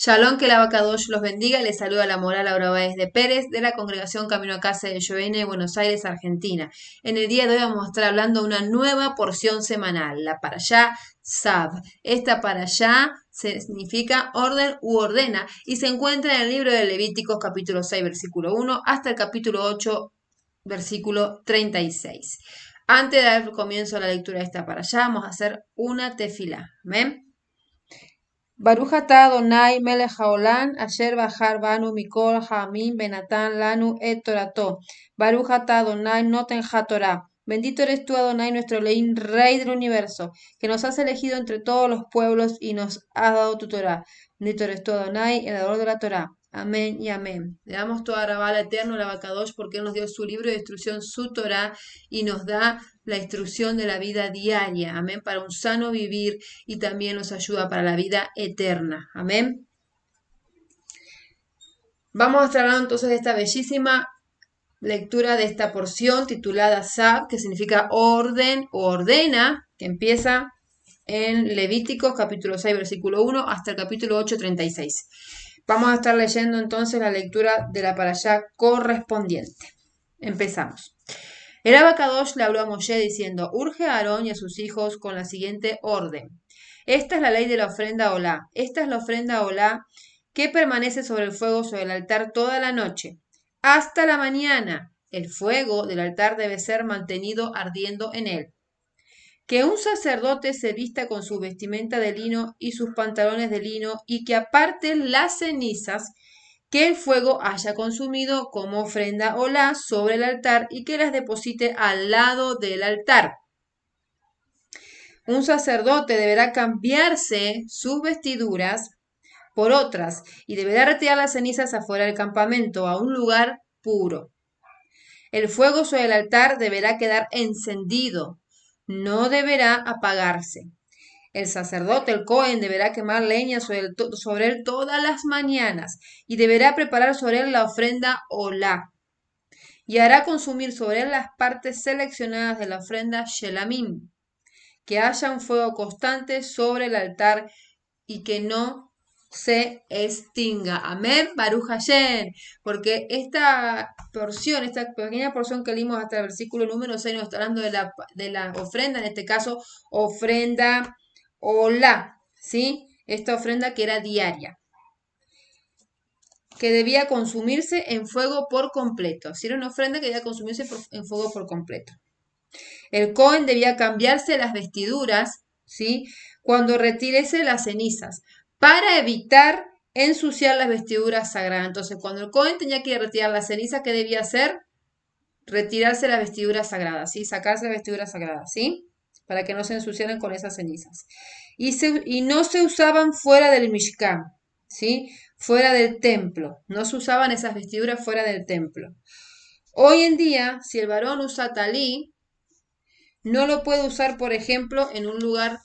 Shalom, que la Bacadosh los bendiga. Les saluda la Moral Laura Báez de Pérez de la Congregación Camino a Casa de Llovene, Buenos Aires, Argentina. En el día de hoy vamos a estar hablando de una nueva porción semanal, la Parashá Sab. Esta Parashá significa orden u ordena y se encuentra en el libro de Levíticos capítulo 6 versículo 1 hasta el capítulo 8 versículo 36. Antes de dar comienzo a la lectura de esta Parashá, vamos a hacer una tefilá. ¿Amén? Baruch atah Adonai melech haolam, asher bahar banu mikol ha'amim benatan lanu et torato. Baruch atah Adonai noten haTorah. Bendito eres tú, Adonai, nuestro Elohim, Rey del universo, que nos has elegido entre todos los pueblos y nos has dado tu Torah. Bendito eres tú, Adonai, el dador de la Torah. Amén y amén. Le damos toda Rabá al Eterno, la Bacadosh, porque Él nos dio su libro de instrucción, su Torah, y nos da la instrucción de la vida diaria. Amén. Para un sano vivir y también nos ayuda para la vida eterna. Amén. Vamos a estar hablando entonces de esta bellísima lectura de esta porción titulada Sab, que significa orden o ordena, que empieza en Levíticos capítulo 6 versículo 1 hasta el capítulo 8 36. Vamos a estar leyendo entonces la lectura de la parashá correspondiente. Empezamos. El Abacadosh le habló a Moshe diciendo: urge a Aarón y a sus hijos con la siguiente orden. Esta es la ley de la ofrenda olá. Esta es la ofrenda olá que permanece sobre el fuego sobre el altar toda la noche. Hasta la mañana, el fuego del altar debe ser mantenido ardiendo en él. Que un sacerdote se vista con su vestimenta de lino y sus pantalones de lino y que aparte las cenizas que el fuego haya consumido como ofrenda olá sobre el altar y que las deposite al lado del altar. Un sacerdote deberá cambiarse sus vestiduras por otras y deberá retirar las cenizas afuera del campamento a un lugar puro. El fuego sobre el altar deberá quedar encendido, no deberá apagarse. El sacerdote, el Cohen, deberá quemar leña sobre él todas las mañanas y deberá preparar sobre él la ofrenda olá. Y hará consumir sobre él las partes seleccionadas de la ofrenda shelamim. Que haya un fuego constante sobre el altar y que no se extinga. Amén, Baruch Hashem. Porque esta porción, esta pequeña porción que leímos hasta el versículo número 6 nos está hablando de la ofrenda, en este caso, ofrenda olá, ¿sí? Esta ofrenda que era diaria, que debía consumirse en fuego por completo. Si era una ofrenda que debía consumirse en fuego por completo. El Cohen debía cambiarse las vestiduras, ¿sí? Cuando retirese las cenizas, para evitar ensuciar las vestiduras sagradas. Entonces, cuando el Cohen tenía que retirar las cenizas, ¿qué debía hacer? Retirarse las vestiduras sagradas, ¿sí? Sacarse las vestiduras sagradas, ¿sí? Para que no se ensuciaran con esas cenizas. Y no se usaban fuera del Mishkan, ¿sí? Fuera del templo. No se usaban esas vestiduras fuera del templo. Hoy en día, si el varón usa talí, no lo puede usar, por ejemplo, en un lugar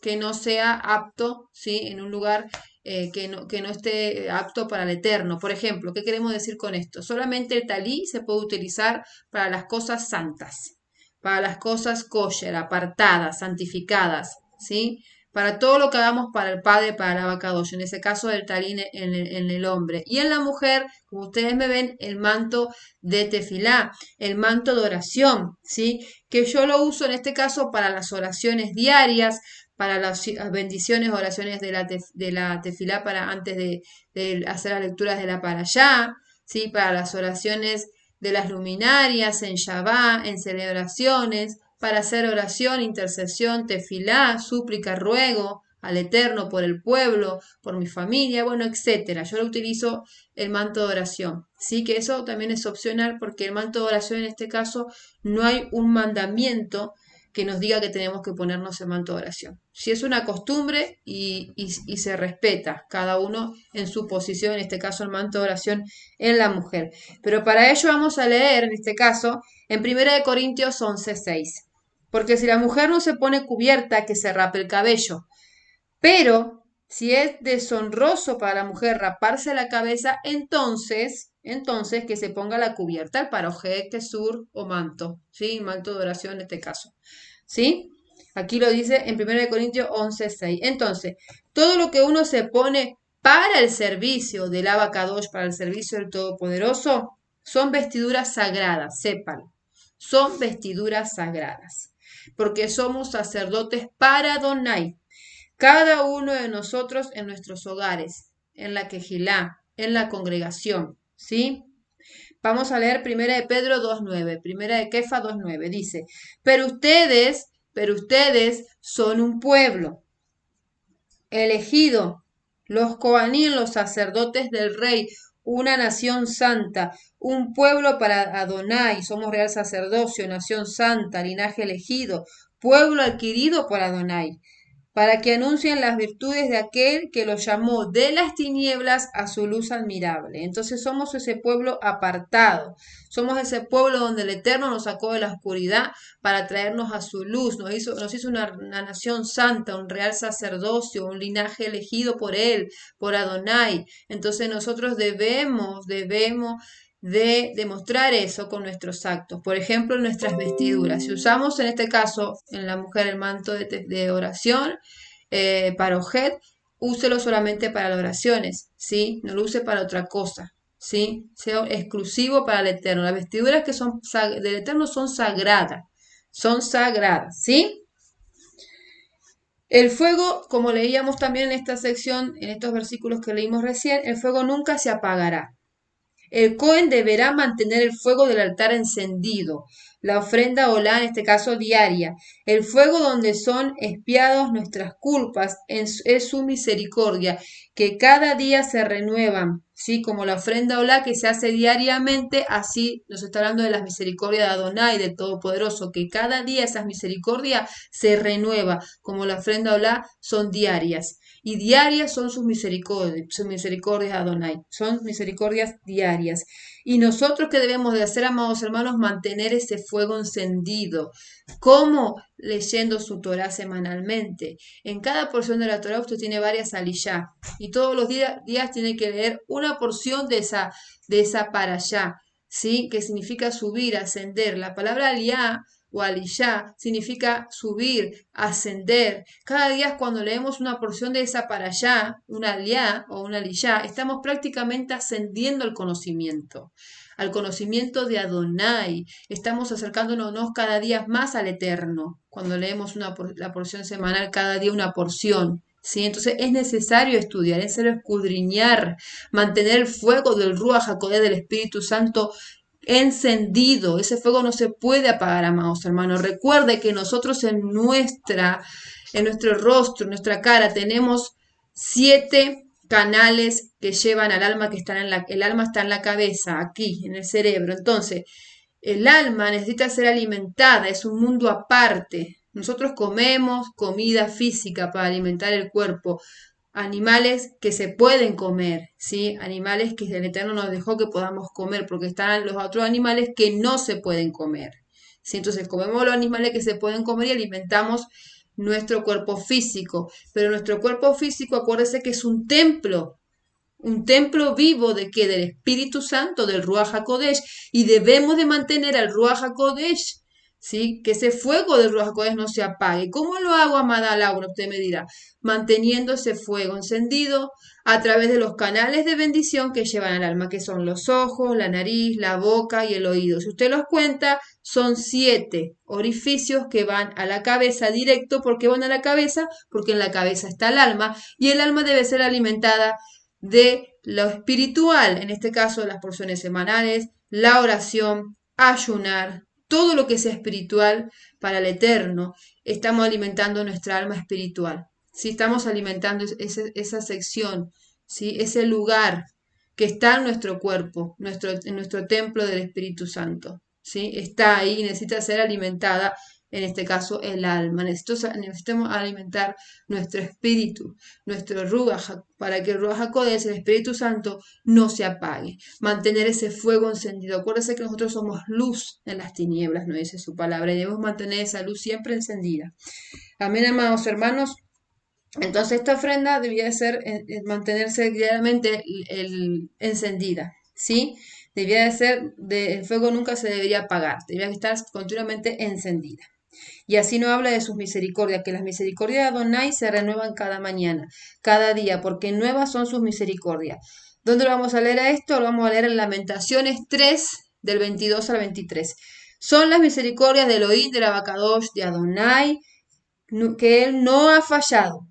que no sea apto, ¿sí? En un lugar que no esté apto para el eterno. Por ejemplo, ¿qué queremos decir con esto? Solamente el talí se puede utilizar para las cosas santas, para las cosas kosher, apartadas, santificadas, ¿sí? Para todo lo que hagamos para el Padre, para la Abacadosh, en ese caso el talí en el hombre. Y en la mujer, como ustedes me ven, el manto de tefilá, el manto de oración, ¿sí? Que yo lo uso en este caso para las oraciones diarias, para las bendiciones, oraciones de la tefilá para antes de hacer las lecturas de la parashá, ¿sí? Para las oraciones de las luminarias, en Shabbat, en celebraciones, para hacer oración, intercesión, tefilá, súplica, ruego al Eterno por el pueblo, por mi familia, bueno, etcétera. Yo lo utilizo el manto de oración. Sí, que eso también es opcional porque el manto de oración en este caso no hay un mandamiento que nos diga que tenemos que ponernos el manto de oración. Si es una costumbre y se respeta cada uno en su posición, en este caso el manto de oración en la mujer. Pero para ello vamos a leer, en este caso, en 1 Corintios 11:6. Porque si la mujer no se pone cubierta, que se rape el cabello. Pero si es deshonroso para la mujer raparse la cabeza, entonces que se ponga la cubierta, el parojé, kesur o manto, ¿sí? Manto de oración en este caso, ¿sí? Aquí lo dice en 1 Corintios 11:6. Entonces, todo lo que uno se pone para el servicio del Abacadosh, para el servicio del Todopoderoso, son vestiduras sagradas, sépanlo. Son vestiduras sagradas, porque somos sacerdotes para Adonai. Cada uno de nosotros en nuestros hogares, en la quejilá, en la congregación, ¿sí? Vamos a leer Primera de Pedro 2.9, Primera de Kefa 2.9, dice, pero ustedes son un pueblo elegido, los Coanín, los sacerdotes del rey, una nación santa, un pueblo para Adonai, somos real sacerdocio, nación santa, linaje elegido, pueblo adquirido por Adonai, para que anuncien las virtudes de aquel que los llamó de las tinieblas a su luz admirable. Entonces somos ese pueblo apartado, somos ese pueblo donde el Eterno nos sacó de la oscuridad para traernos a su luz, nos hizo una nación santa, un real sacerdocio, un linaje elegido por Él, por Adonai. Entonces nosotros debemos de demostrar eso con nuestros actos. Por ejemplo, en nuestras vestiduras. Si usamos en este caso en la mujer el manto de oración, para objet, úselo solamente para las oraciones, ¿sí? No lo use para otra cosa, ¿sí? Sea exclusivo para el Eterno. Las vestiduras que son del Eterno son sagradas, ¿sí? El fuego, como leíamos también en esta sección, en estos versículos que leímos recién, el fuego nunca se apagará. El Cohen deberá mantener el fuego del altar encendido, la ofrenda olá, en este caso diaria. El fuego donde son expiados nuestras culpas es su misericordia, que cada día se renuevan, ¿sí? Como la ofrenda olá que se hace diariamente, así nos está hablando de las misericordias de Adonai, del Todopoderoso, que cada día esas misericordias se renueva, como la ofrenda olá son diarias. Y diarias son sus misericordias, Adonai, son misericordias diarias. Y nosotros que debemos de hacer, amados hermanos, mantener ese fuego encendido. ¿Cómo? Leyendo su Torah semanalmente. En cada porción de la Torah usted tiene varias aliyá. Y todos los días tiene que leer una porción de esa para allá. ¿Sí? Que significa subir, ascender. La palabra aliyá o aliyá significa subir, ascender. Cada día cuando leemos una porción de esa para allá, una aliyá o una aliyá, estamos prácticamente ascendiendo al conocimiento de Adonai. Estamos acercándonos cada día más al Eterno. Cuando leemos la porción semanal, cada día una porción. ¿Sí? Entonces es necesario estudiar, es necesario escudriñar, mantener el fuego del Ruach HaKodesh del Espíritu Santo encendido. Ese fuego no se puede apagar, amados hermanos. Recuerde que nosotros en nuestro rostro, en nuestra cara, tenemos 7 canales que llevan al alma, que están el alma está en la cabeza, aquí, en el cerebro. Entonces, el alma necesita ser alimentada, es un mundo aparte. Nosotros comemos comida física para alimentar el cuerpo, animales que se pueden comer, ¿sí? Animales que el Eterno nos dejó que podamos comer, porque están los otros animales que no se pueden comer, ¿sí? Entonces comemos los animales que se pueden comer y alimentamos nuestro cuerpo físico, pero nuestro cuerpo físico, acuérdese que es un templo vivo de qué? Del Espíritu Santo, del Ruach HaKodesh, y debemos de mantener al Ruach HaKodesh, ¿sí? Que ese fuego del Ruach HaKodesh no se apague. ¿Cómo lo hago, amada Laura? Usted me dirá, manteniendo ese fuego encendido a través de los canales de bendición que llevan al alma, que son los ojos, la nariz, la boca y el oído. Si usted los cuenta, son 7 orificios que van a la cabeza directo. ¿Por qué van a la cabeza? Porque en la cabeza está el alma, y el alma debe ser alimentada de lo espiritual, en este caso las porciones semanales, la oración, ayunar, todo lo que sea espiritual para el eterno. Estamos alimentando nuestra alma espiritual. Si estamos alimentando esa sección, ¿sí? Ese lugar que está en nuestro cuerpo, en nuestro templo del Espíritu Santo, ¿sí? Está ahí y necesita ser alimentada, en este caso el alma. Necesitamos alimentar nuestro espíritu, nuestro Ruach, para que el Ruach HaKodesh, el Espíritu Santo, no se apague. Mantener ese fuego encendido. Acuérdense que nosotros somos luz en las tinieblas, no dice su palabra, y debemos mantener esa luz siempre encendida. Amén, amados hermanos. Entonces esta ofrenda debía de ser, mantenerse diariamente encendida, ¿sí? Debía de ser, el fuego nunca se debería apagar, debía estar continuamente encendida. Y así no habla de sus misericordias, que las misericordias de Adonai se renuevan cada mañana, cada día, porque nuevas son sus misericordias. ¿Dónde lo vamos a leer a esto? Lo vamos a leer en Lamentaciones 3, del 22 al 23. Son las misericordias de Elohim, del Abacadosh, de Adonai, que él no ha fallado,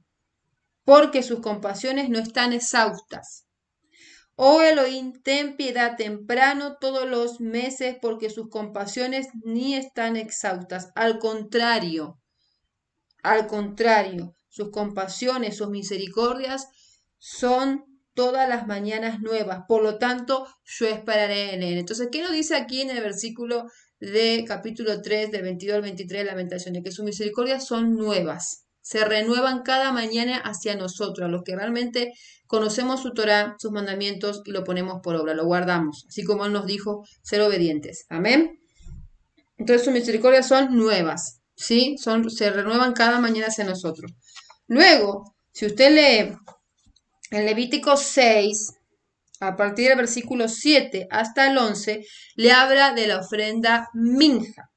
porque sus compasiones no están exhaustas. Oh Elohim, ten piedad temprano todos los meses, porque sus compasiones ni están exhaustas. Al contrario, sus compasiones, sus misericordias son todas las mañanas nuevas. Por lo tanto, yo esperaré en él. Entonces, ¿qué nos dice aquí en el versículo de capítulo 3, del 22 al 23 de Lamentaciones? Que sus misericordias son nuevas. Se renuevan cada mañana hacia nosotros, a los que realmente conocemos su Torah, sus mandamientos y lo ponemos por obra, lo guardamos, así como Él nos dijo ser obedientes. Amén. Entonces sus misericordias son nuevas, ¿sí? Se renuevan cada mañana hacia nosotros. Luego, si usted lee en Levítico 6, a partir del versículo 7 hasta el 11, le habla de la ofrenda minja.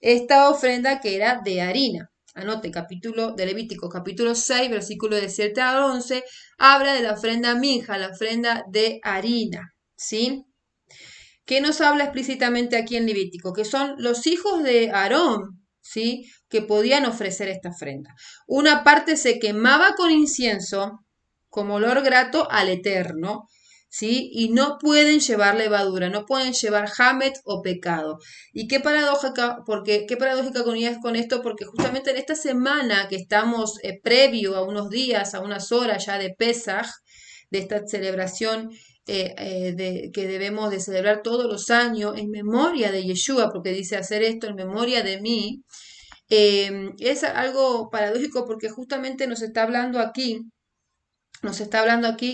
Esta ofrenda que era de harina. Anote, capítulo de Levítico, capítulo 6, versículo de 7 al 11, habla de la ofrenda minja, la ofrenda de harina, ¿sí? ¿Qué nos habla explícitamente aquí en Levítico? Que son los hijos de Aarón, ¿sí? Que podían ofrecer esta ofrenda. Una parte se quemaba con incienso como olor grato al Eterno, ¿sí? Y no pueden llevar levadura, no pueden llevar hamet o pecado. Y qué paradójica, qué paradójica con esto, porque justamente en esta semana que estamos previo a unos días, a unas horas ya de Pesaj, de esta celebración que debemos de celebrar todos los años en memoria de Yeshua, porque dice hacer esto en memoria de mí, es algo paradójico porque justamente nos está hablando aquí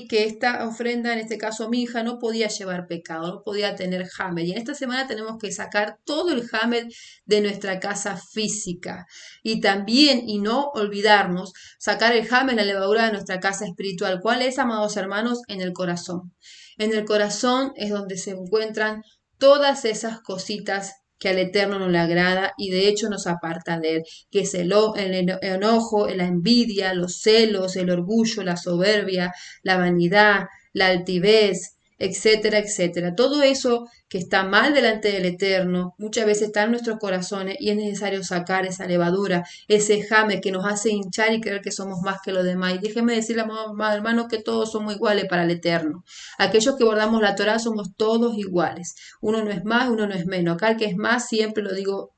que esta ofrenda, en este caso mi hija, no podía llevar pecado, no podía tener hamed. Y en esta semana tenemos que sacar todo el hamed de nuestra casa física. Y también, y no olvidarnos, sacar el hamed, la levadura de nuestra casa espiritual. ¿Cuál es, amados hermanos? En el corazón. En el corazón es donde se encuentran todas esas cositas que al Eterno no le agrada y de hecho nos aparta de él, que es el enojo, la envidia, los celos, el orgullo, la soberbia, la vanidad, la altivez, etcétera, etcétera. Todo eso que está mal delante del Eterno muchas veces está en nuestros corazones y es necesario sacar esa levadura, ese jame que nos hace hinchar y creer que somos más que los demás. Y déjeme decirle, hermano, que todos somos iguales para el Eterno. Aquellos que guardamos la Torah somos todos iguales. Uno no es más, uno no es menos. Acá el que es más, siempre lo digo,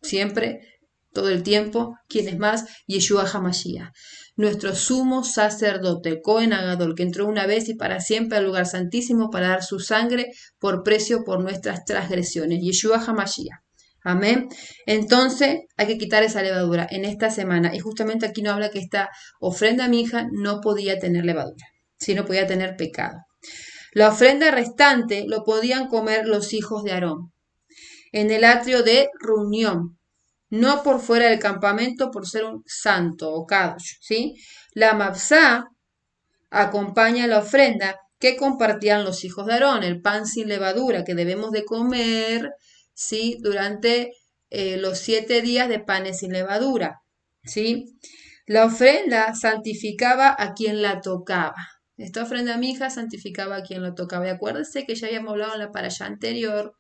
siempre, todo el tiempo, ¿quién es más? Yeshua HaMashiach, nuestro sumo sacerdote, el Cohen Agadol, que entró una vez y para siempre al lugar santísimo para dar su sangre por precio por nuestras transgresiones. Yeshua HaMashiach. Amén. Entonces hay que quitar esa levadura en esta semana. Y justamente aquí no habla que esta ofrenda a mi hija no podía tener levadura, sino podía tener pecado. La ofrenda restante lo podían comer los hijos de Aarón en el atrio de reunión, no por fuera del campamento por ser un santo o kadosh, ¿sí? La mapsá acompaña la ofrenda que compartían los hijos de Aarón, el pan sin levadura que debemos de comer, ¿sí? Durante los 7 días de panes sin levadura, ¿sí? La ofrenda santificaba a quien la tocaba. Esta ofrenda mija santificaba a quien lo tocaba. Y acuérdense que ya habíamos hablado en la parasha anterior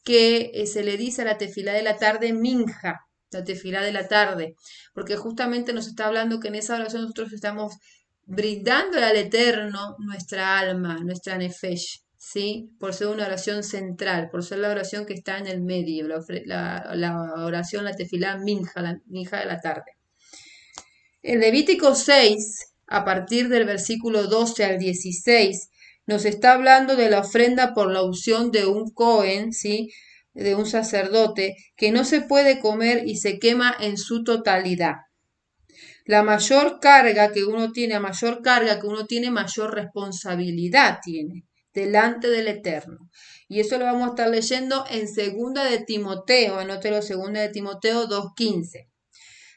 que se le dice a la tefilá de la tarde minja, la tefilá de la tarde, porque justamente nos está hablando que en esa oración nosotros estamos brindando al Eterno nuestra alma, nuestra nefesh, ¿sí? Por ser una oración central, por ser la oración que está en el medio, la oración, la tefilá minja, la minja de la tarde. En Levítico 6, a partir del versículo 12 al 16, nos está hablando de la ofrenda por la unción de un Cohen, ¿sí? De un sacerdote, que no se puede comer y se quema en su totalidad. La mayor carga que uno tiene, a mayor carga que uno tiene, mayor responsabilidad tiene delante del Eterno. Y eso lo vamos a estar leyendo en 2 de Timoteo, anótelo, 2 de Timoteo 2:15.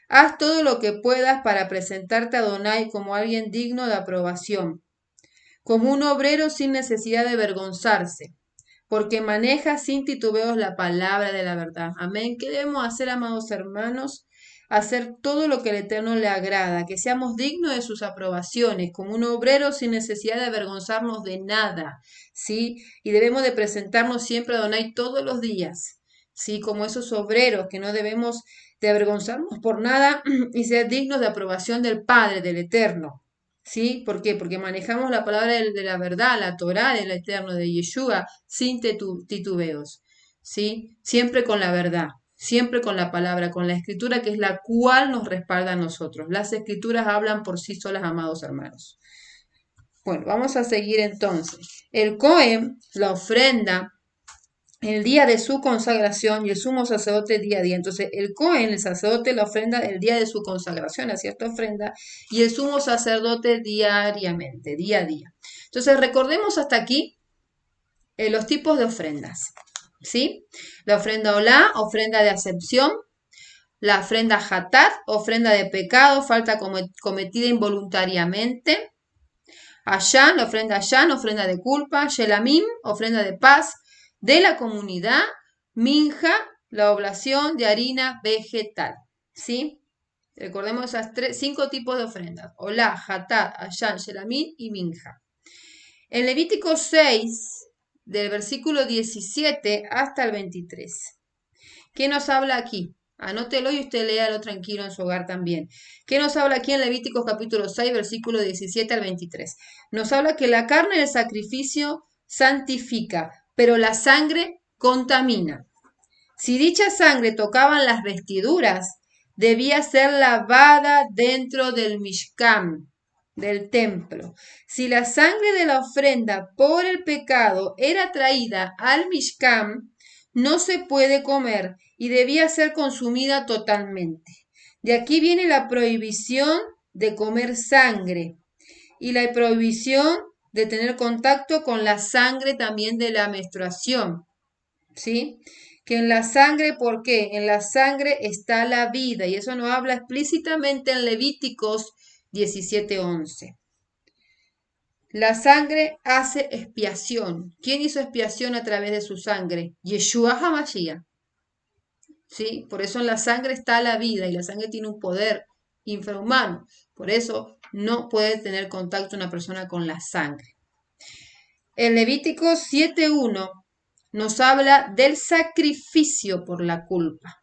Haz todo lo que puedas para presentarte a Adonai como alguien digno de aprobación, como un obrero sin necesidad de avergonzarse, porque maneja sin titubeos la palabra de la verdad. Amén. ¿Qué debemos hacer, amados hermanos? Hacer todo lo que el Eterno le agrada, que seamos dignos de sus aprobaciones, como un obrero sin necesidad de avergonzarnos de nada, ¿sí? Y debemos de presentarnos siempre a Adonai todos los días, ¿sí? Como esos obreros que no debemos de avergonzarnos por nada y ser dignos de aprobación del Padre, del Eterno. ¿Sí? ¿Por qué? Porque manejamos la palabra de la verdad, la Torá del Eterno, de Yeshua, sin titubeos, ¿sí? Siempre con la verdad, siempre con la palabra, con la escritura, que es la cual nos respalda a nosotros. Las escrituras hablan por sí solas, amados hermanos. Bueno, vamos a seguir entonces. El Cohen, la ofrenda, el día de su consagración y el sumo sacerdote día a día. Entonces, el Cohen, el sacerdote, la ofrenda el día de su consagración, hacía esta ofrenda, y el sumo sacerdote diariamente, día a día. Entonces, recordemos hasta aquí los tipos de ofrendas, ¿sí? La ofrenda olá, ofrenda de acepción, la ofrenda hatat, ofrenda de pecado, falta cometida involuntariamente, Ayan, la ofrenda Ayan, ofrenda de culpa, Shelamim, ofrenda de paz, de la comunidad, Minja, la oblación de harina vegetal. ¿Sí? Recordemos esas 5 tipos de ofrendas. Olá, Hatat, Ayan, Shelamim y Minja. En Levítico 6, del versículo 17 hasta el 23. ¿Qué nos habla aquí? Anótelo y usted léalo tranquilo en su hogar también. ¿Qué nos habla aquí en Levíticos capítulo 6, versículo 17 al 23? Nos habla que la carne del sacrificio santifica, pero la sangre contamina. Si dicha sangre tocaban las vestiduras, debía ser lavada dentro del Mishkan, del templo. Si la sangre de la ofrenda por el pecado era traída al Mishkan, no se puede comer y debía ser consumida totalmente. De aquí viene la prohibición de comer sangre y la prohibición de tener contacto con la sangre también de la menstruación. ¿Sí? Que en la sangre, ¿por qué? En la sangre está la vida, y eso nos habla explícitamente en Levíticos 17:11. La sangre hace expiación. ¿Quién hizo expiación a través de su sangre? Yeshua HaMashiach. ¿Sí? Por eso en la sangre está la vida, y la sangre tiene un poder infrahumano. Por eso no puede tener contacto una persona con la sangre. En Levítico 7:1 nos habla del sacrificio por la culpa.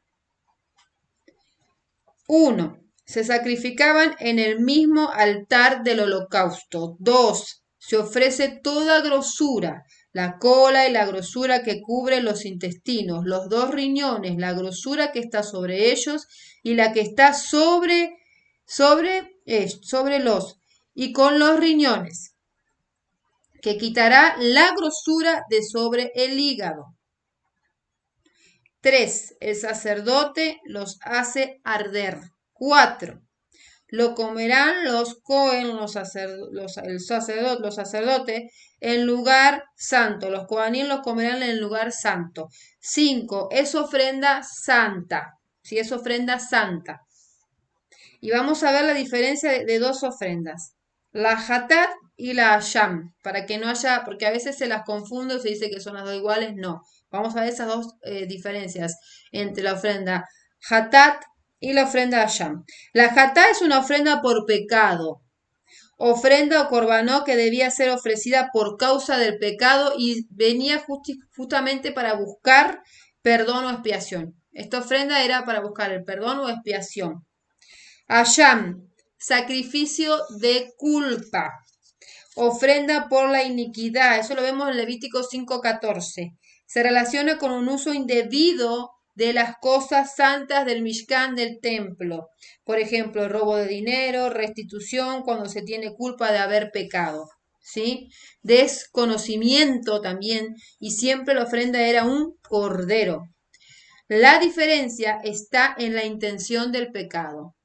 1. Se sacrificaban en el mismo altar del holocausto. 2. Se ofrece toda grosura, la cola y la grosura que cubre los intestinos, los 2 riñones, la grosura que está sobre ellos y la que está sobre los, y con los riñones, que quitará la grosura de sobre el hígado. 3. El sacerdote los hace arder. 4. Lo comerán los Cohen, los sacerdotes, en lugar santo. Los Cohanim los comerán en el lugar santo. 5. Es ofrenda santa. Si es ofrenda santa. Y vamos a ver la diferencia de 2 ofrendas. La Hatat y la Asham, para que no haya, porque a veces se las confunde, se dice que son las 2 iguales, no. Vamos a ver esas 2 diferencias entre la ofrenda Hatat y la ofrenda Asham. La Hatat es una ofrenda por pecado, ofrenda o corbanó que debía ser ofrecida por causa del pecado y venía justamente para buscar perdón o expiación. Esta ofrenda era para buscar el perdón o expiación. Asham, sacrificio de culpa, ofrenda por la iniquidad, eso lo vemos en Levítico 5:14. Se relaciona con un uso indebido de las cosas santas del Mishkan, del templo. Por ejemplo, robo de dinero, restitución cuando se tiene culpa de haber pecado. ¿Sí? Desconocimiento también, y siempre la ofrenda era un cordero. La diferencia está en la intención del pecado.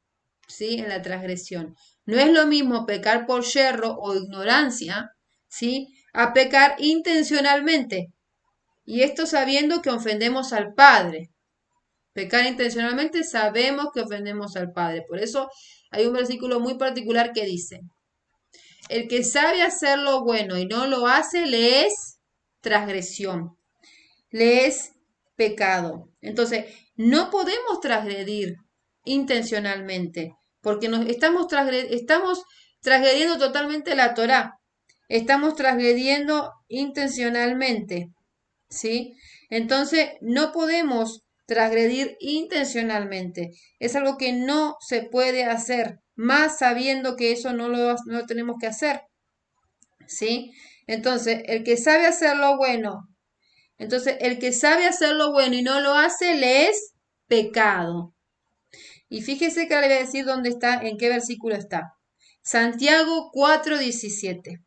¿Sí? En la transgresión. No es lo mismo pecar por yerro o ignorancia, ¿sí? A pecar intencionalmente. Y esto sabiendo que ofendemos al Padre. Pecar intencionalmente sabemos que ofendemos al Padre. Por eso hay un versículo muy particular que dice, el que sabe hacer lo bueno y no lo hace, le es transgresión. le es pecado. Entonces, no podemos transgredir intencionalmente, porque estamos transgrediendo totalmente la Torá. Estamos transgrediendo intencionalmente, ¿sí? Entonces, no podemos transgredir intencionalmente. Es algo que no se puede hacer, más sabiendo que eso no lo tenemos que hacer, ¿sí? Entonces, el que sabe hacer lo bueno y no lo hace, le es pecado. Y fíjese que ahora le voy a decir dónde está, en qué versículo está. Santiago 4:17.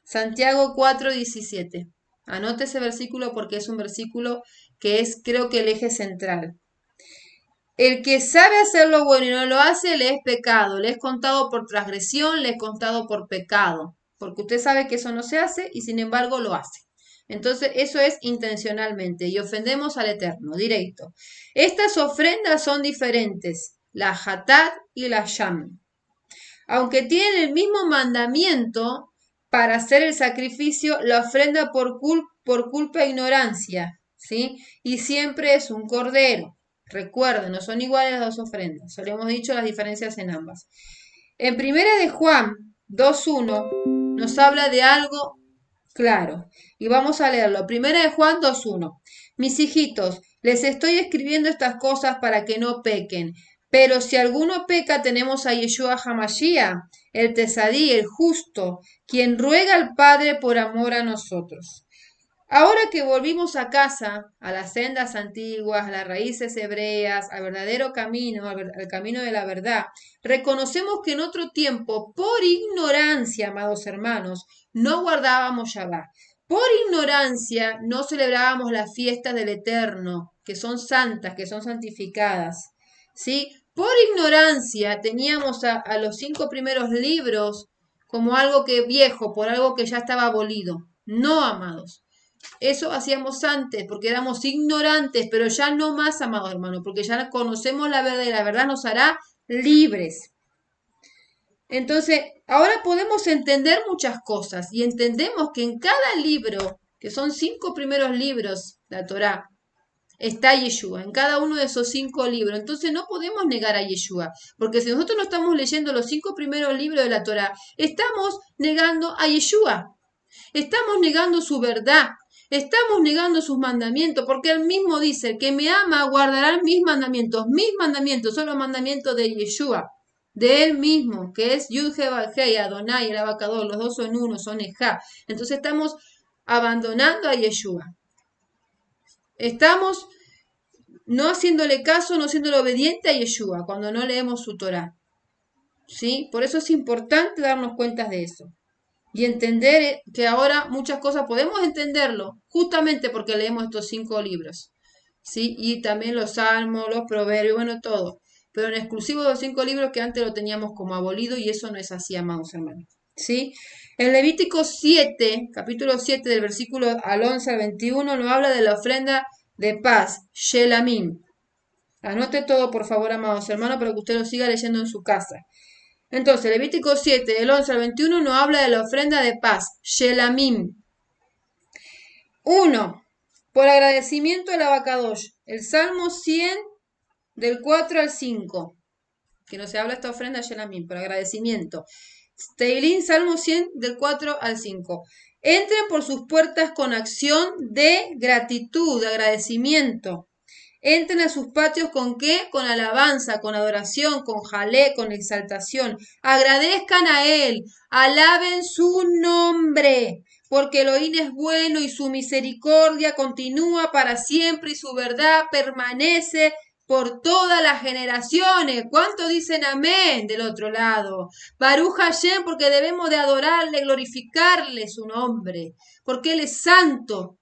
Santiago 4:17. Anote ese versículo porque es un versículo que es, creo que el eje central. El que sabe hacer lo bueno y no lo hace, le es pecado, le es contado por transgresión, le es contado por pecado, porque usted sabe que eso no se hace y sin embargo lo hace. Entonces eso es intencionalmente y ofendemos al Eterno, directo. Estas ofrendas son diferentes, la Hatat y la Sham. Aunque tienen el mismo mandamiento para hacer el sacrificio, la ofrenda por culpa e ignorancia, ¿sí? Y siempre es un cordero. Recuerden, no son iguales las dos ofrendas. Solo hemos dicho las diferencias en ambas. En primera de Juan 2:1 nos habla de algo claro. Y vamos a leerlo. Primera de Juan 2:1. Mis hijitos, les estoy escribiendo estas cosas para que no pequen. Pero si alguno peca, tenemos a Yeshua Hamashiach, el Tesadí, el justo, quien ruega al Padre por amor a nosotros. Ahora que volvimos a casa, a las sendas antiguas, a las raíces hebreas, al verdadero camino, al camino de la verdad, reconocemos que en otro tiempo, por ignorancia, amados hermanos, no guardábamos Shabbat. Por ignorancia no celebrábamos las fiestas del Eterno, que son santas, que son santificadas. ¿Sí? Por ignorancia teníamos a los 5 primeros libros como algo que viejo, por algo que ya estaba abolido. No, amados. Eso hacíamos antes porque éramos ignorantes, pero ya no más, amados hermanos, porque ya conocemos la verdad y la verdad nos hará libres. Entonces, ahora podemos entender muchas cosas y entendemos que en cada libro, que son 5 primeros libros, la Torá, está Yeshua, en cada uno de esos 5 libros. Entonces no podemos negar a Yeshua, porque si nosotros no estamos leyendo los 5 primeros libros de la Torá, estamos negando a Yeshua, estamos negando su verdad, estamos negando sus mandamientos, porque él mismo dice, el que me ama guardará mis mandamientos son los mandamientos de Yeshua, de él mismo, que es Yud-He-Vah-Hei, Adonai, el Abacador, los dos son uno, son Ejá. Entonces estamos abandonando a Yeshua. Estamos no haciéndole caso, no siendo obediente a Yeshua cuando no leemos su Torah. ¿Sí? Por eso es importante darnos cuenta de eso. Y entender que ahora muchas cosas podemos entenderlo justamente porque leemos estos 5 libros. ¿Sí? Y también los salmos, los proverbios, bueno, todo. Pero en exclusivo de los 5 libros que antes lo teníamos como abolido y eso no es así, amados hermanos. ¿Sí? En Levítico 7, capítulo 7, del versículo al 11 al 21, nos habla de la ofrenda de paz, Shelamim. Anote todo, por favor, amados hermanos, para que usted lo siga leyendo en su casa. Entonces, Levítico 7, del 11 al 21, nos habla de la ofrenda de paz, Shelamim. 1. Por agradecimiento al Abacadosh. El Salmo 100, del 4 al 5. Que no se habla esta ofrenda Shelamim, por agradecimiento. Teilín, Salmo 100, del 4 al 5. Entren por sus puertas con acción de gratitud, de agradecimiento. Entren a sus patios con qué? Con alabanza, con adoración, con jalé, con exaltación. Agradezcan a Él, alaben su nombre, porque Elohim es bueno y su misericordia continúa para siempre y su verdad permanece por todas las generaciones. ¿Cuánto dicen amén del otro lado? Baruch Hashem, porque debemos de adorarle, glorificarle su nombre, porque Él es santo.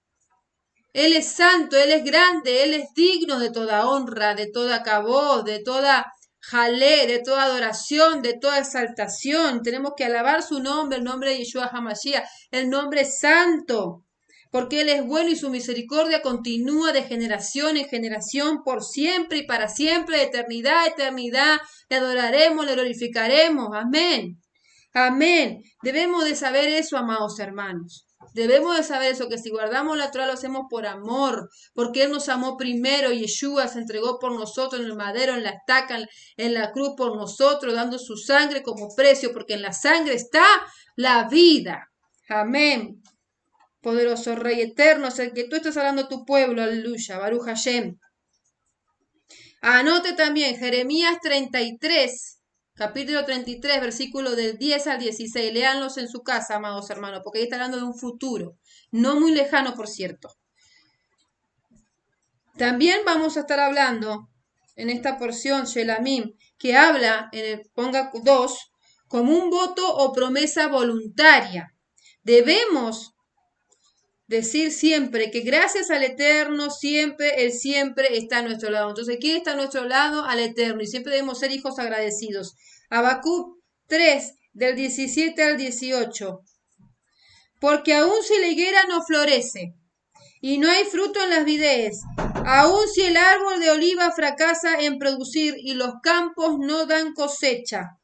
Él es santo, Él es grande, Él es digno de toda honra, de toda cabod, de toda jalé, de toda adoración, de toda exaltación. Tenemos que alabar su nombre, el nombre de Yeshua HaMashiach, el nombre santo, porque Él es bueno y su misericordia continúa de generación en generación, por siempre y para siempre, de eternidad a eternidad. Le adoraremos, le glorificaremos. Amén. Amén. Debemos de saber eso, amados hermanos. Debemos de saber eso, que si guardamos la Torah lo hacemos por amor, porque Él nos amó primero, Yeshua se entregó por nosotros en el madero, en la estaca, en la cruz por nosotros, dando su sangre como precio, porque en la sangre está la vida. Amén. Poderoso Rey eterno, es el que tú estás hablando a tu pueblo, aleluya, Baruch Hashem. Anote también Jeremías 33, capítulo 33, versículo del 10 al 16. Léanlos en su casa, amados hermanos, porque ahí está hablando de un futuro, no muy lejano, por cierto. También vamos a estar hablando en esta porción, Shelamim, que habla, ponga 2, como un voto o promesa voluntaria. Debemos decir siempre que gracias al Eterno, siempre, Él siempre está a nuestro lado. Entonces, ¿quién está a nuestro lado? Al Eterno. Y siempre debemos ser hijos agradecidos. Habacuc 3, del 17 al 18. Porque aun si la higuera no florece y no hay fruto en las vides, aun si el árbol de oliva fracasa en producir y los campos no dan cosecha,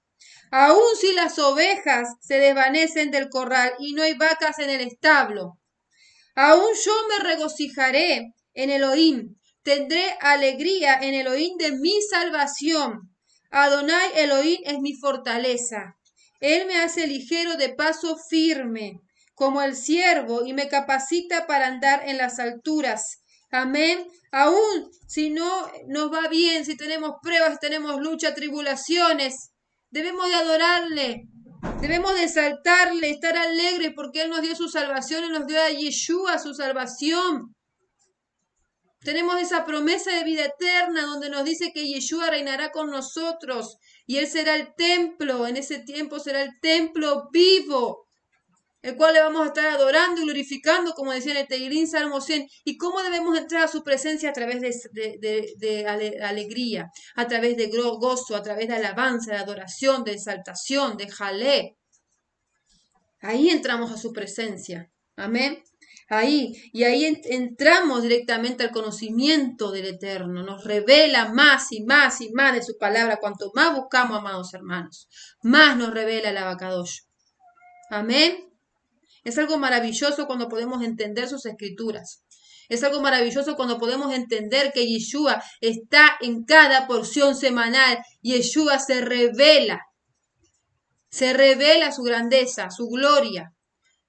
aun si las ovejas se desvanecen del corral y no hay vacas en el establo, aún yo me regocijaré en Elohim, tendré alegría en Elohim de mi salvación. Adonai Elohim es mi fortaleza. Él me hace ligero de paso firme, como el ciervo, y me capacita para andar en las alturas. Amén. Aún si no nos va bien, si tenemos pruebas, tenemos lucha, tribulaciones, debemos de adorarle. Debemos de exaltarle, estar alegres porque Él nos dio su salvación y nos dio a Yeshua su salvación. Tenemos esa promesa de vida eterna donde nos dice que Yeshua reinará con nosotros y Él será el templo, en ese tiempo será el templo vivo, el cual le vamos a estar adorando y glorificando, como decía en el Tehilim Salmo 100. ¿Y cómo debemos entrar a su presencia? A través de alegría, a través de gozo, a través de alabanza, de adoración, de exaltación, de jalé. Ahí entramos a su presencia. Amén. Ahí. Y ahí entramos directamente al conocimiento del Eterno. Nos revela más y más y más de su palabra. Cuanto más buscamos, amados hermanos, más nos revela el Abacadosh. Amén. Es algo maravilloso cuando podemos entender sus escrituras. Es algo maravilloso cuando podemos entender que Yeshua está en cada porción semanal. Yeshua se revela. Se revela su grandeza, su gloria.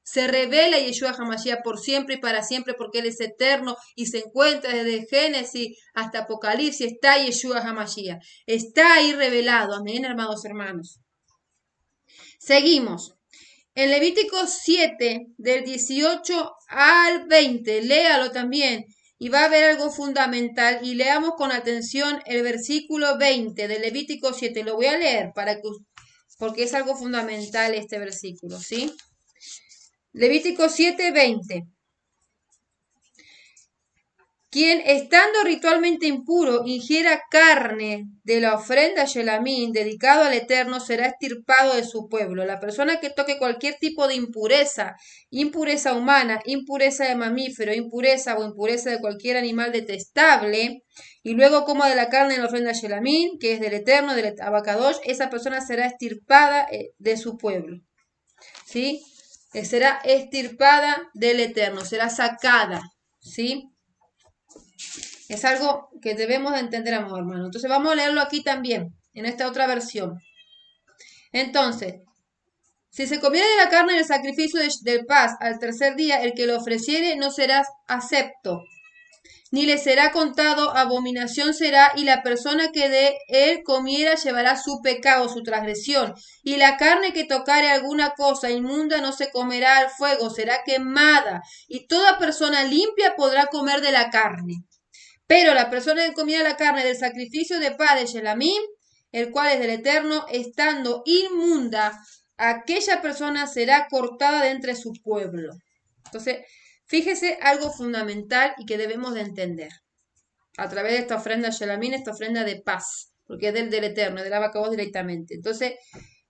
Se revela Yeshua HaMashiach por siempre y para siempre porque Él es eterno y se encuentra desde Génesis hasta Apocalipsis. Está Yeshua HaMashiach. Está ahí revelado. Amén, hermanos hermanos. Seguimos. En Levítico 7, del 18 al 20, léalo también y va a haber algo fundamental y leamos con atención el versículo 20 de Levítico 7. Lo voy a leer porque es algo fundamental este versículo, ¿sí? Levítico 7, 20. Quien estando ritualmente impuro ingiera carne de la ofrenda Shelamín dedicado al Eterno será extirpado de su pueblo. La persona que toque cualquier tipo de impureza, impureza humana, impureza de mamífero, impureza o impureza de cualquier animal detestable, y luego coma de la carne de la ofrenda Shelamín, que es del Eterno, del Abacadosh, esa persona será extirpada de su pueblo. ¿Sí? Será extirpada del Eterno, será sacada. ¿Sí? Es algo que debemos de entender, amor hermano. Entonces vamos a leerlo aquí también, en esta otra versión. Entonces, si se comiere de la carne del sacrificio del paz al tercer día, el que lo ofreciere no será acepto, ni le será contado, abominación será, y la persona que de él comiera llevará su pecado, su transgresión. Y la carne que tocare alguna cosa inmunda no se comerá al fuego, será quemada. Y toda persona limpia podrá comer de la carne. Pero la persona que comiera la carne del sacrificio de paz de Shelamim, el cual es del Eterno, estando inmunda, aquella persona será cortada de entre su pueblo. Entonces, fíjese algo fundamental y que debemos de entender. A través de esta ofrenda Shelamim, esta ofrenda de paz, porque es del Eterno, del Abacadosh directamente. Entonces,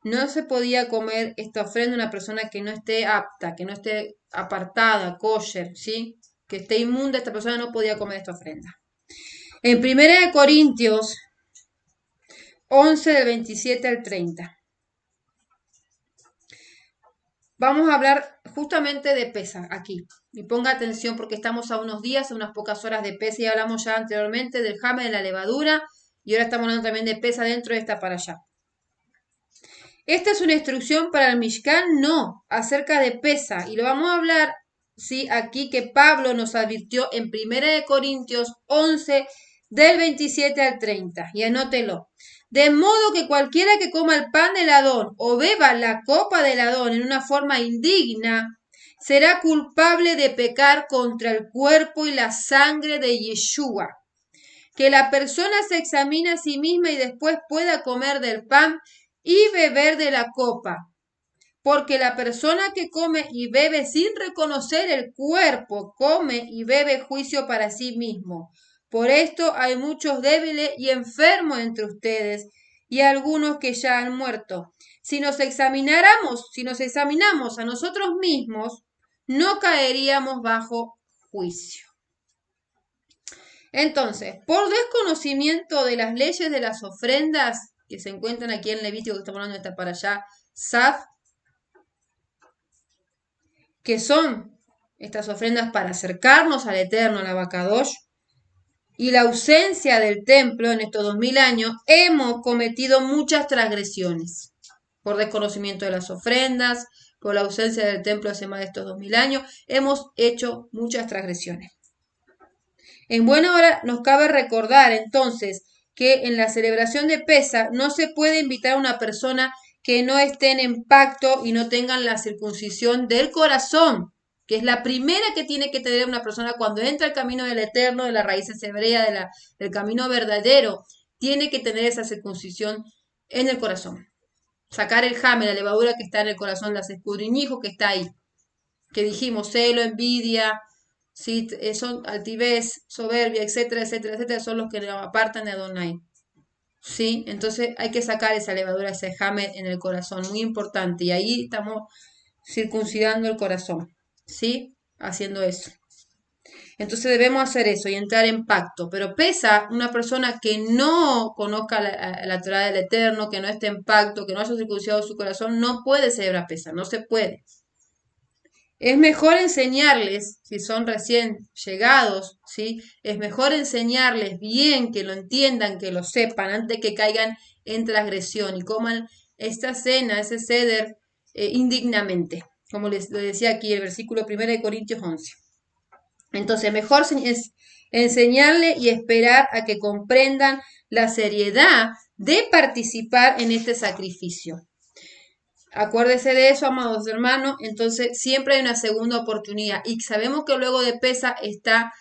no se podía comer esta ofrenda una persona que no esté apta, que no esté apartada, kosher, ¿sí? Que esté inmunda, esta persona no podía comer esta ofrenda. En 1 Corintios 11, del 27 al 30. vamos a hablar justamente de Pesa aquí. Y ponga atención porque estamos a unos días, a unas pocas horas de Pesa y hablamos ya anteriormente del jame de la levadura y ahora estamos hablando también de Pesa dentro de esta para allá. ¿Esta es una instrucción para el Mishkan? No, acerca de Pesa. Y lo vamos a hablar, sí, aquí que Pablo nos advirtió en 1 Corintios 11, del 27 al 30. Y anótelo. De modo que cualquiera que coma el pan del Adón o beba la copa del Adón en una forma indigna, será culpable de pecar contra el cuerpo y la sangre de Yeshua. Que la persona se examine a sí misma y después pueda comer del pan y beber de la copa. Porque la persona que come y bebe sin reconocer el cuerpo, come y bebe juicio para sí mismo. Por esto hay muchos débiles y enfermos entre ustedes, y algunos que ya han muerto. Si nos examinamos a nosotros mismos, no caeríamos bajo juicio. Entonces, por desconocimiento de las leyes de las ofrendas que se encuentran aquí en Levítico, que estamos hablando de esta para allá, Saf, que son estas ofrendas para acercarnos al Eterno, al Abacadosh, y la ausencia del templo en estos 2000 años, hemos cometido muchas transgresiones. Por desconocimiento de las ofrendas, por la ausencia del templo hace más de estos 2000 años, hemos hecho muchas transgresiones. En buena hora nos cabe recordar entonces que en la celebración de Pesa no se puede invitar a una persona que no estén en pacto y no tengan la circuncisión del corazón, que es la primera que tiene que tener una persona cuando entra al camino del Eterno, de las raíces hebreas, del camino verdadero, tiene que tener esa circuncisión en el corazón. Sacar el jame, la levadura que está en el corazón, las escudriñijos que está ahí, que dijimos, celo, envidia, ¿sí? Son altivez, soberbia, etcétera, etcétera, etcétera, son los que nos apartan de Adonai. ¿Sí? Entonces hay que sacar esa levadura, ese jame en el corazón, muy importante. Y ahí estamos circuncidando el corazón, ¿sí? Haciendo eso. Entonces debemos hacer eso y entrar en pacto. Pero pesa una persona que no conozca la Torah del Eterno, que no esté en pacto, que no haya circuncidado su corazón, no puede celebrar pesa, no se puede. Es mejor enseñarles, si son recién llegados, ¿sí? Es mejor enseñarles bien, que lo entiendan, que lo sepan, antes que caigan en transgresión y coman esta cena, ese ceder, indignamente, como les lo decía aquí el versículo 1 de Corintios 11. Entonces, mejor es enseñarle y esperar a que comprendan la seriedad de participar en este sacrificio. Acuérdese de eso, amados hermanos. Entonces, siempre hay una segunda oportunidad. Y sabemos que luego de Pesa está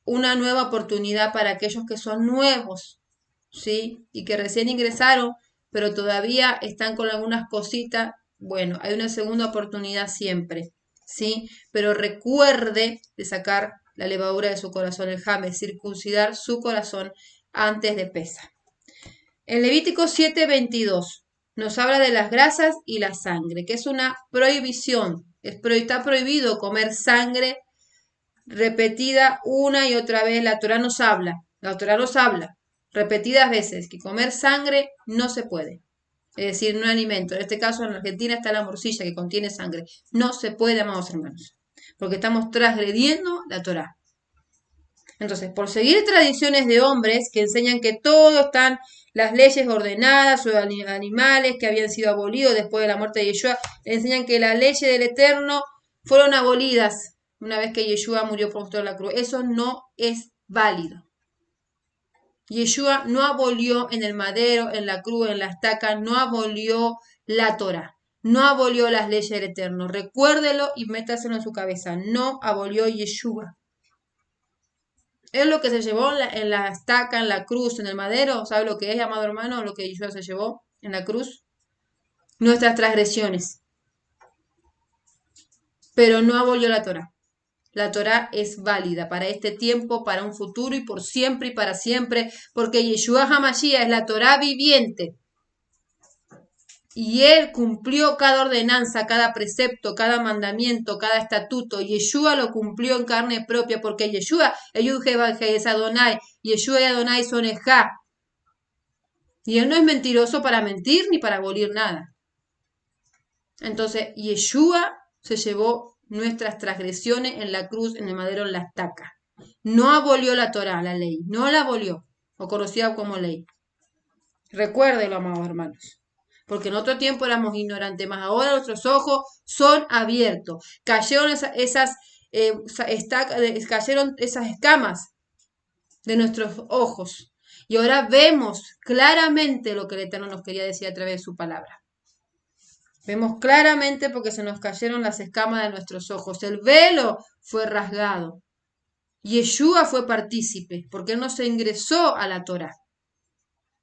una nueva oportunidad para aquellos que son nuevos, ¿sí? Y que recién ingresaron, pero todavía están con algunas cositas. Bueno, hay una segunda oportunidad siempre, ¿sí? Pero recuerde de sacar la levadura de su corazón, el jame, circuncidar su corazón antes de Pesa. En Levítico 7:22 nos habla de las grasas y la sangre, que es una prohibición. Está prohibido comer sangre repetida una y otra vez. La Torah nos habla repetidas veces que comer sangre no se puede. Es decir, un alimento. En este caso, en Argentina está la morcilla que contiene sangre. No se puede, amados hermanos, porque estamos transgrediendo la Torah. Entonces, por seguir tradiciones de hombres que enseñan que todo están las leyes ordenadas o animales que habían sido abolidos después de la muerte de Yeshua, enseñan que las leyes del Eterno fueron abolidas una vez que Yeshua murió por nosotros en la cruz. Eso no es válido. Yeshua no abolió en el madero, en la cruz, en la estaca, no abolió la Torah, no abolió las leyes del Eterno. Recuérdelo y métaselo en su cabeza. No abolió Yeshua. Es lo que se llevó en la estaca, en la cruz, en el madero. ¿Sabe lo que es, amado hermano? Lo que Yeshua se llevó en la cruz. Nuestras transgresiones. Pero no abolió la Torah. La Torah es válida para este tiempo, para un futuro y por siempre y para siempre, porque Yeshua HaMashiach es la Torah viviente. Y él cumplió cada ordenanza, cada precepto, cada mandamiento, cada estatuto. Yeshua lo cumplió en carne propia, porque Yeshua, es Adonai, Yeshua y Adonai son Ejá. Y él no es mentiroso para mentir ni para abolir nada. Entonces, Yeshua se llevó nuestras transgresiones en la cruz, en el madero, en la estaca. No abolió la Torá, la ley, no la abolió, o conocida como ley. Recuérdelo, amados hermanos. Porque en otro tiempo éramos ignorantes, más ahora nuestros ojos son abiertos. Cayeron cayeron esas escamas de nuestros ojos. Y ahora vemos claramente lo que el Eterno nos quería decir a través de su palabra. Vemos claramente porque se nos cayeron las escamas de nuestros ojos. El velo fue rasgado. Yeshua fue partícipe porque él nos ingresó a la Torá.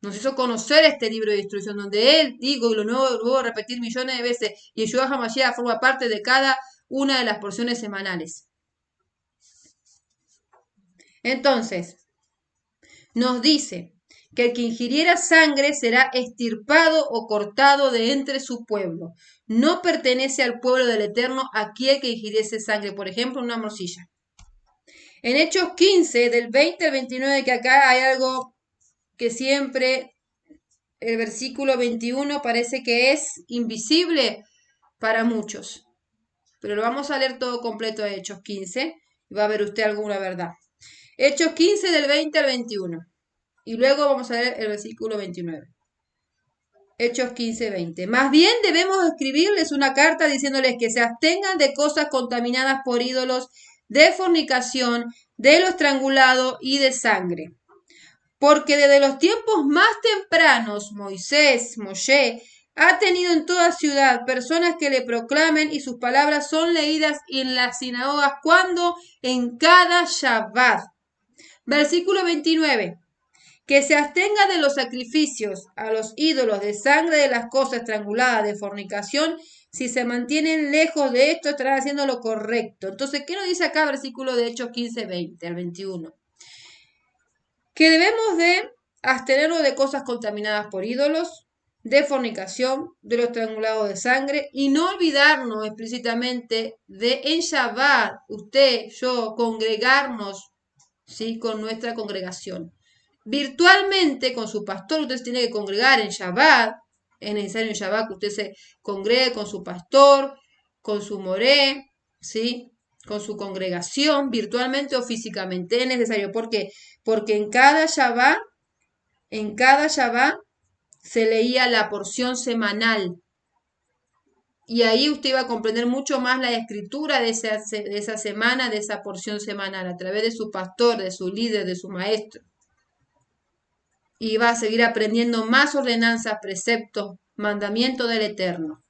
Nos hizo conocer este libro de instrucción donde él, digo, y lo voy a repetir millones de veces, Yeshua HaMashiach forma parte de cada una de las porciones semanales. Entonces, nos dice que el que ingiriera sangre será extirpado o cortado de entre su pueblo. No pertenece al pueblo del Eterno aquel que ingiriese sangre, por ejemplo, una morcilla. En Hechos 15, del 20 al 29, que acá hay algo que siempre, el versículo 21 parece que es invisible para muchos. Pero lo vamos a leer todo completo de Hechos 15 y va a ver usted alguna verdad. Hechos 15 del 20 al 21. Y luego vamos a leer el versículo 29. Hechos 15, 20. Más bien debemos escribirles una carta diciéndoles que se abstengan de cosas contaminadas por ídolos, de fornicación, de lo estrangulado y de sangre. Porque desde los tiempos más tempranos, Moshe, ha tenido en toda ciudad personas que le proclamen y sus palabras son leídas en las sinagogas. ¿Cuándo? En cada Shabbat. Versículo 29. Que se abstenga de los sacrificios a los ídolos, de sangre, de las cosas estranguladas, de fornicación. Si se mantienen lejos de esto, estarán haciendo lo correcto. Entonces, ¿qué nos dice acá versículo de Hechos 15, 20 al 21? Que debemos de abstenernos de cosas contaminadas por ídolos, de fornicación, de lo estrangulado de sangre, y no olvidarnos explícitamente de en Shabbat, usted, yo, congregarnos, ¿sí?, con nuestra congregación. Virtualmente, con su pastor, usted se tiene que congregar en Shabbat. Es necesario en Shabbat que usted se congregue con su pastor, con su moré, ¿sí?, con su congregación, virtualmente o físicamente. Es necesario. ¿Por qué? Porque en cada Shabbat se leía la porción semanal. Y ahí usted iba a comprender mucho más la escritura de esa semana, de esa porción semanal, a través de su pastor, de su líder, de su maestro. Y va a seguir aprendiendo más ordenanzas, preceptos, mandamientos del Eterno.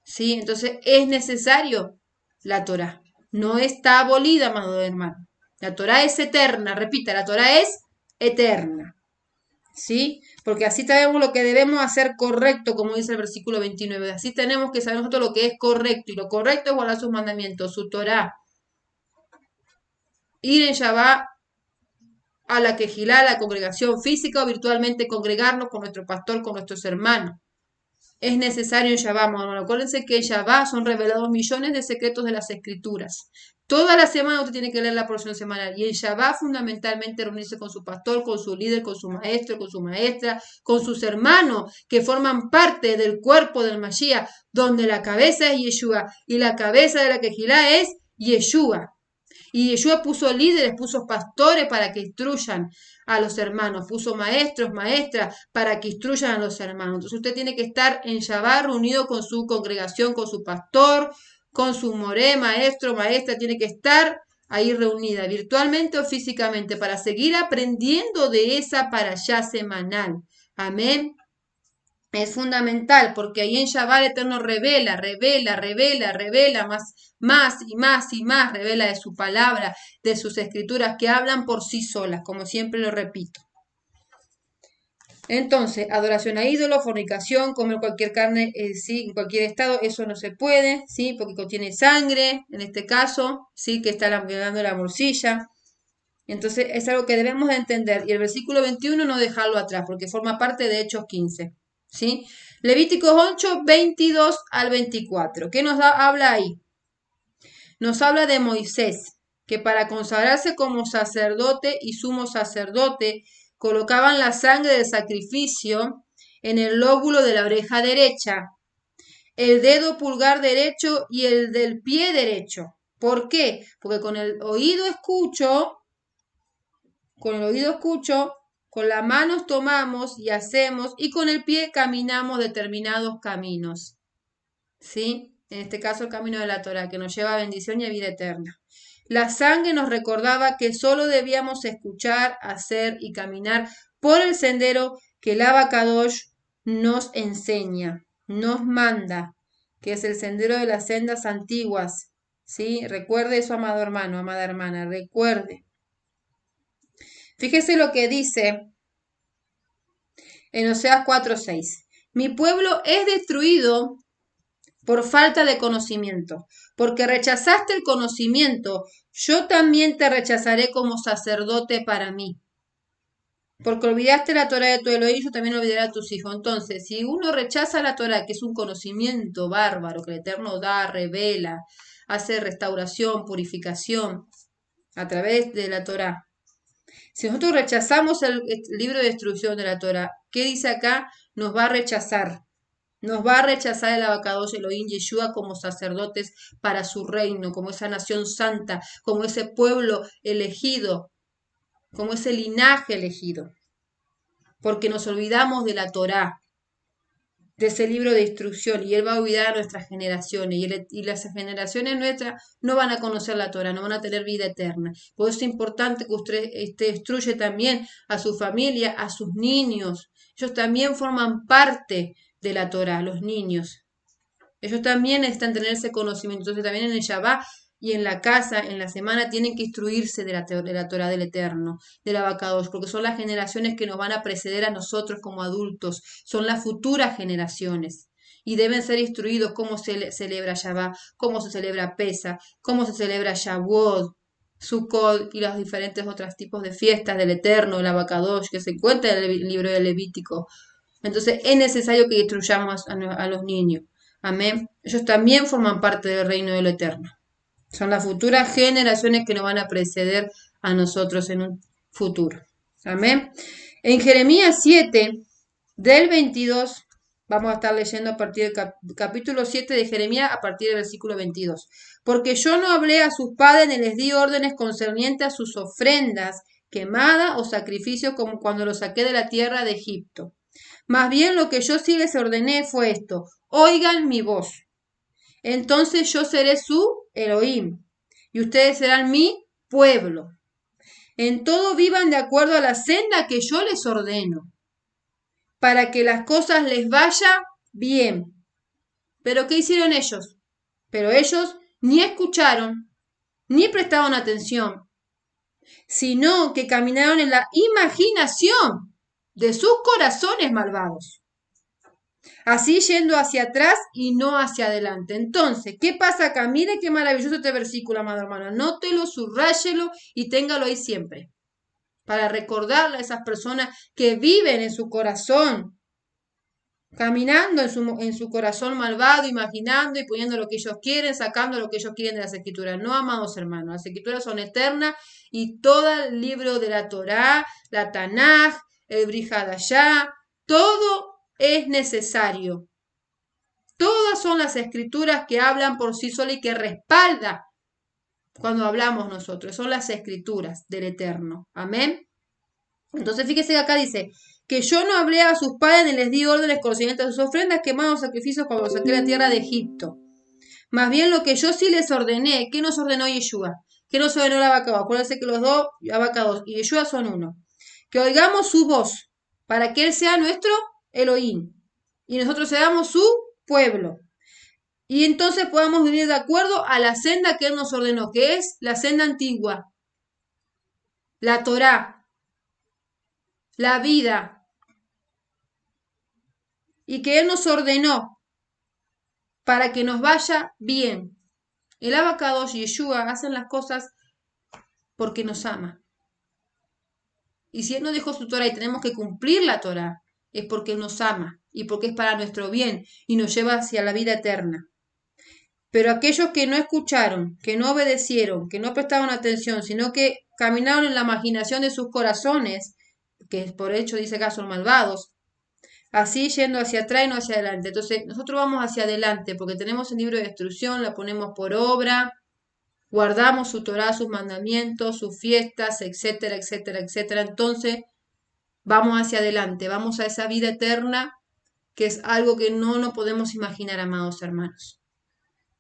¿Sí? Entonces es necesario la Torá. No está abolida, amado hermano. La Torá es eterna, repita, la Torá es eterna. ¿Sí? Porque así sabemos lo que debemos hacer correcto, como dice el versículo 29. Así tenemos que saber nosotros lo que es correcto. Y lo correcto es guardar sus mandamientos, su Torá. Ir en Shabbat a la quejilá, a la congregación física o virtualmente congregarnos con nuestro pastor, con nuestros hermanos. Es necesario en Shabbat, hermano. Acuérdense que en Shabbat son revelados millones de secretos de las escrituras. Toda la semana usted tiene que leer la porción semanal. Y en Shabbat fundamentalmente reunirse con su pastor, con su líder, con su maestro, con su maestra, con sus hermanos que forman parte del cuerpo del Mashiach, donde la cabeza es Yeshua y la cabeza de la quejilá es Yeshua. Y Yeshua puso líderes, puso pastores para que instruyan a los hermanos, puso maestros, maestras para que instruyan a los hermanos. Entonces usted tiene que estar en Shabbat reunido con su congregación, con su pastor, con su moré, maestro, maestra, tiene que estar ahí reunida, virtualmente o físicamente, para seguir aprendiendo de esa parashá semanal. Amén. Es fundamental porque ahí en Shabbat el Eterno revela más y más y más, revela de su palabra, de sus escrituras que hablan por sí solas, como siempre lo repito. Entonces, adoración a ídolos, fornicación, comer cualquier carne, sí, en cualquier estado, eso no se puede, sí, porque contiene sangre, en este caso, sí, que está violando la morcilla. Entonces, es algo que debemos de entender. Y el versículo 21 no dejarlo atrás, porque forma parte de Hechos 15. ¿Sí? Levíticos 8, 22 al 24. ¿Qué nos habla ahí? Nos habla de Moisés, que para consagrarse como sacerdote y sumo sacerdote, colocaban la sangre del sacrificio en el lóbulo de la oreja derecha. el dedo pulgar derecho y el del pie derecho. ¿Por qué? Porque con el oído escucho, con las manos tomamos y hacemos, y con el pie caminamos determinados caminos. ¿Sí? En este caso el camino de la Torá, que nos lleva a bendición y a vida eterna. La sangre nos recordaba que solo debíamos escuchar, hacer y caminar por el sendero que el Abacadosh nos enseña, nos manda, que es el sendero de las sendas antiguas. ¿Sí? Recuerde eso, amado hermano, amada hermana, recuerde. Fíjese lo que dice en Oseas 4:6. Mi pueblo es destruido por falta de conocimiento. Porque rechazaste el conocimiento, yo también te rechazaré como sacerdote para mí. Porque olvidaste la Torá de tu Elohim, yo también olvidaré a tus hijos. Entonces, si uno rechaza la Torá, que es un conocimiento bárbaro que el Eterno da, revela, hace restauración, purificación a través de la Torá. Si nosotros rechazamos el libro de instrucción de la Torá, ¿qué dice acá? Nos va a rechazar. Nos va a rechazar el Abacadosh Elohim Yeshua como sacerdotes para su reino, como esa nación santa, como ese pueblo elegido, como ese linaje elegido. Porque nos olvidamos de la Torá, de ese libro de instrucción, y Él va a olvidar a nuestras generaciones, y las generaciones nuestras no van a conocer la Torá, no van a tener vida eterna. Por eso es importante que usted instruye también a su familia, a sus niños. Ellos también forman parte de la Torá, los niños. Ellos también necesitan tener ese conocimiento. Entonces también en el Shabbat y en la casa, en la semana, tienen que instruirse de la Torá del Eterno, del Abacadosh, porque son las generaciones que nos van a preceder a nosotros como adultos, son las futuras generaciones. Y deben ser instruidos cómo se celebra Shabbat, cómo se celebra Pesa, cómo se celebra Shavuot, Sukkot y los diferentes otros tipos de fiestas del Eterno, el Abacadosh, que se encuentra en el libro de Levítico. Entonces es necesario que instruyamos a los niños. Amén. Ellos también forman parte del reino de lo eterno. Son las futuras generaciones que nos van a preceder a nosotros en un futuro. Amén. En Jeremías 7, del 22, vamos a estar leyendo a partir del capítulo 7 de Jeremías, a partir del versículo 22. Porque yo no hablé a sus padres ni les di órdenes concernientes a sus ofrendas, quemadas o sacrificios como cuando los saqué de la tierra de Egipto. Más bien lo que yo sí les ordené fue esto: oigan mi voz. Entonces yo seré su Elohim y ustedes serán mi pueblo. En todo vivan de acuerdo a la senda que yo les ordeno, para que las cosas les vaya bien. ¿Pero qué hicieron ellos? Pero ellos ni escucharon, ni prestaron atención, sino que caminaron en la imaginación de sus corazones malvados. Así yendo hacia atrás y no hacia adelante. Entonces, ¿qué pasa acá? Mire qué maravilloso este versículo, amado hermano. Anótelo, subráyelo y téngalo ahí siempre. Para recordarle a esas personas que viven en su corazón, caminando en su corazón malvado, imaginando y poniendo lo que ellos quieren, sacando lo que ellos quieren de las escrituras. No, amados hermanos, las escrituras son eternas y todo el libro de la Torá, la Tanaj, el Brit Hadashah, todo es necesario. Todas son las escrituras que hablan por sí solas y que respaldan cuando hablamos nosotros. Son las escrituras del Eterno. Amén. Entonces fíjese que acá dice que yo no hablé a sus padres ni les di órdenes concernientes a sus ofrendas, quemados sacrificios cuando los saqué de la tierra de Egipto. Más bien lo que yo sí les ordené. ¿Qué nos ordenó Yeshua? ¿Qué nos ordenó el Abacados? Acuérdense que los dos, Abacados y Yeshua, son uno. Que oigamos su voz para que Él sea nuestro Elohim y nosotros seamos su pueblo. Y entonces podamos vivir de acuerdo a la senda que Él nos ordenó, que es la senda antigua, la Torá, la vida, y que Él nos ordenó para que nos vaya bien. El Abacados y Yeshua hacen las cosas porque nos ama. Y si Él nos dejó su Torá y tenemos que cumplir la Torá, es porque Él nos ama y porque es para nuestro bien y nos lleva hacia la vida eterna. Pero aquellos que no escucharon, que no obedecieron, que no prestaron atención, sino que caminaron en la imaginación de sus corazones, que por hecho dice acá son malvados, así yendo hacia atrás y no hacia adelante. Entonces, nosotros vamos hacia adelante porque tenemos el libro de instrucción, la ponemos por obra, guardamos su Torah, sus mandamientos, sus fiestas, etcétera, etcétera, etcétera. Entonces, vamos hacia adelante, vamos a esa vida eterna, que es algo que no nos podemos imaginar, amados hermanos.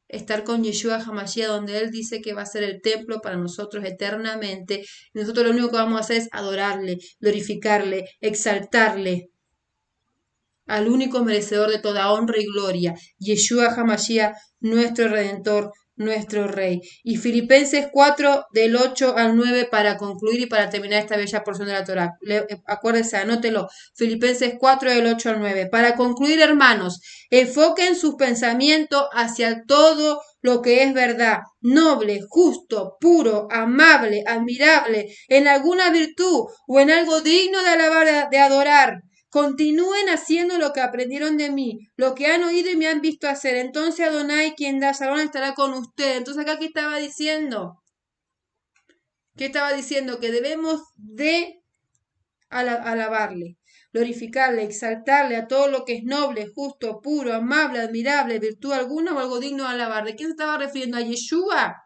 Estar con Yeshua Hamashiach, donde Él dice que va a ser el templo para nosotros eternamente. Y nosotros lo único que vamos a hacer es adorarle, glorificarle, exaltarle al único merecedor de toda honra y gloria, Yeshua Hamashiach, nuestro Redentor, nuestro Rey. Y Filipenses 4, del 8 al 9, para concluir y para terminar esta bella porción de la Torá. Acuérdese, anótelo. Filipenses 4, del 8 al 9. Para concluir, hermanos, enfoquen sus pensamientos hacia todo lo que es verdad, noble, justo, puro, amable, admirable, en alguna virtud o en algo digno de alabar, de adorar. Continúen haciendo lo que aprendieron de mí, lo que han oído y me han visto hacer. Entonces Adonai, quien da Shalom, estará con ustedes. Entonces acá, ¿qué estaba diciendo? ¿Qué estaba diciendo? Que debemos de alabarle, glorificarle, exaltarle a todo lo que es noble, justo, puro, amable, admirable, virtud alguna o algo digno de alabar. ¿De qué se estaba refiriendo? ¿A Yeshua?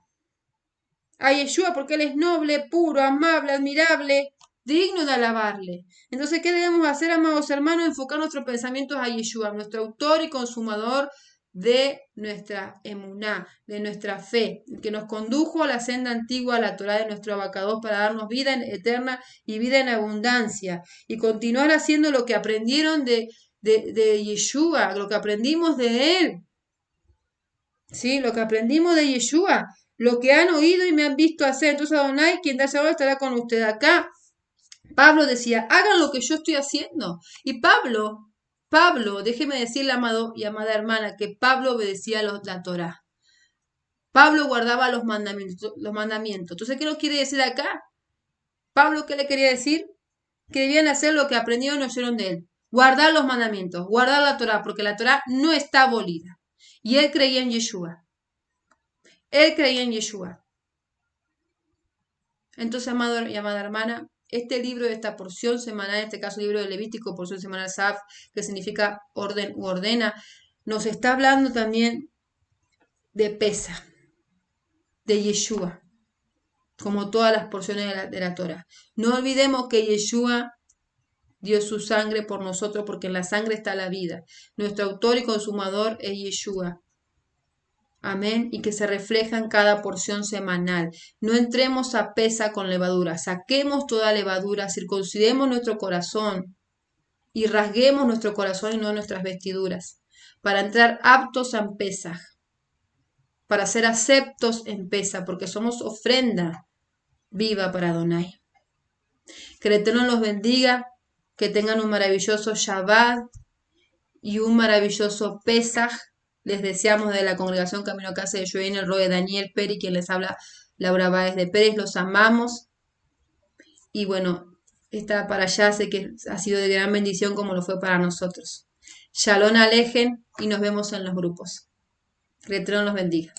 A Yeshua porque Él es noble, puro, amable, admirable, digno de alabarle. Entonces, ¿qué debemos hacer, amados hermanos? Enfocar nuestros pensamientos a Yeshua, nuestro autor y consumador de nuestra emuná, de nuestra fe, que nos condujo a la senda antigua, a la Torá de nuestro abacados, para darnos vida eterna y vida en abundancia, y continuar haciendo lo que aprendieron de Yeshua, lo que aprendimos de Él. ¿Sí? Lo que aprendimos de Yeshua, lo que han oído y me han visto hacer. Entonces Adonai, quien da Shalom, estará con usted acá. Pablo decía, hagan lo que yo estoy haciendo. Y Pablo, déjeme decirle, amado y amada hermana, que Pablo obedecía la Torá. Pablo guardaba los mandamientos. Entonces, ¿qué nos quiere decir acá? Pablo, ¿qué le quería decir? Que debían hacer lo que aprendieron y oyeron de él. Guardar los mandamientos, guardar la Torá, porque la Torá no está abolida. Y él creía en Yeshua. Él creía en Yeshua. Entonces, amado y amada hermana, este libro, esta porción semanal, en este caso libro de Levítico, porción semanal Saf, que significa orden u ordena, nos está hablando también de Pesa, de Yeshua, como todas las porciones de la Torah. No olvidemos que Yeshua dio su sangre por nosotros, porque en la sangre está la vida. Nuestro autor y consumador es Yeshua. Amén, y que se refleja en cada porción semanal. No entremos a Pesa con levadura, saquemos toda levadura, circuncidemos nuestro corazón y rasguemos nuestro corazón y no nuestras vestiduras, para entrar aptos en Pesaj, para ser aceptos en Pesa, porque somos ofrenda viva para Adonai. Que el Eterno los bendiga, que tengan un maravilloso Shabbat y un maravilloso Pesaj. Les deseamos de la congregación Camino a Casa de Joel, el Roe Daniel Peri, quien les habla, Laura Báez de Pérez. Los amamos. Y bueno, esta para allá sé que ha sido de gran bendición como lo fue para nosotros. Shalom Alejen y nos vemos en los grupos. Que el Eterno los bendiga.